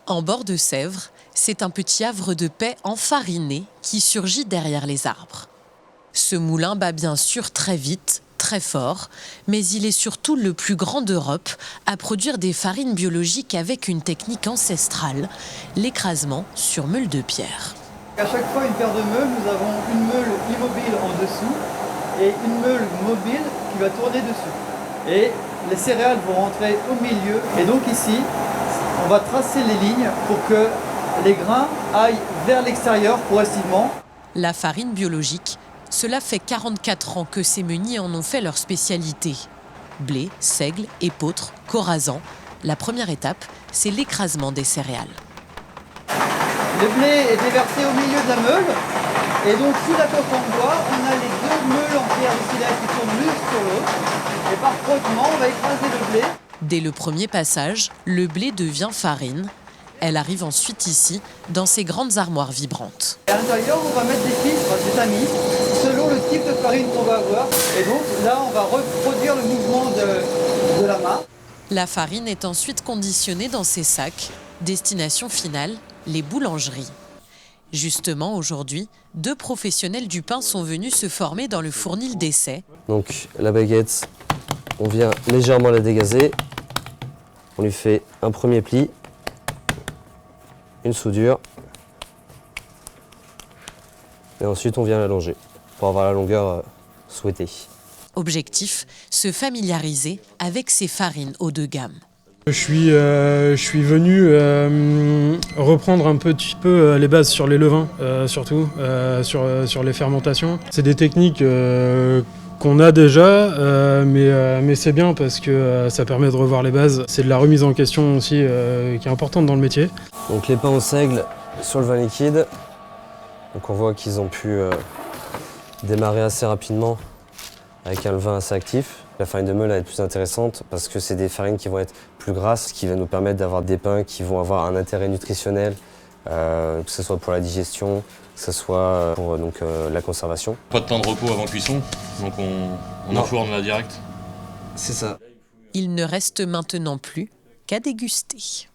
En bord de Sèvres, c'est un petit havre de paix enfariné qui surgit derrière les arbres. Ce moulin bat bien sûr très vite, très fort, mais il est surtout le plus grand d'Europe à produire des farines biologiques avec une technique ancestrale, l'écrasement sur meule de pierre. À chaque fois, une paire de meules, nous avons une meule immobile en dessous et une meule mobile qui va tourner dessus. Et les céréales vont rentrer au milieu. Et donc ici, on va tracer les lignes pour que les grains aillent vers l'extérieur progressivement. La farine biologique, cela fait 44 ans que ces meuniers en ont fait leur spécialité. Blé, seigle, épeautre, corazan. La première étape, c'est l'écrasement des céréales. Le blé est déversé au milieu de la meule. Et donc sous la coque en bois, on a les deux meules en pierre de silex qui tournent l'une sur l'autre. Et par frottement, on va écraser le blé. Dès le premier passage, le blé devient farine. Elle arrive ensuite ici, dans ces grandes armoires vibrantes. Et à l'intérieur, on va mettre des filtres, des tamis, selon le type de farine qu'on va avoir. Et donc là, on va reproduire le mouvement de la main. La farine est ensuite conditionnée dans ces sacs. Destination finale, les boulangeries. Justement, aujourd'hui, 2 professionnels du pain sont venus se former dans le fournil d'essai. Donc la baguette, on vient légèrement la dégazer. On lui fait un premier pli, une soudure. Et ensuite, on vient l'allonger pour avoir la longueur souhaitée. Objectif, se familiariser avec ces farines haut de gamme. Je suis venu reprendre un petit peu les bases sur les levains, surtout sur les fermentations. C'est des techniques qu'on a déjà, mais c'est bien parce que ça permet de revoir les bases. C'est de la remise en question aussi qui est importante dans le métier. Donc les pains au seigle sur le vin liquide. Donc on voit qu'ils ont pu démarrer assez rapidement avec un levain assez actif. La farine de meule va être plus intéressante parce que c'est des farines qui vont être plus grasses, qui vont nous permettre d'avoir des pains qui vont avoir un intérêt nutritionnel, que ce soit pour la digestion, que ce soit pour la conservation. Pas de temps de repos avant cuisson, donc on enfourne là direct. C'est ça. Il ne reste maintenant plus qu'à déguster.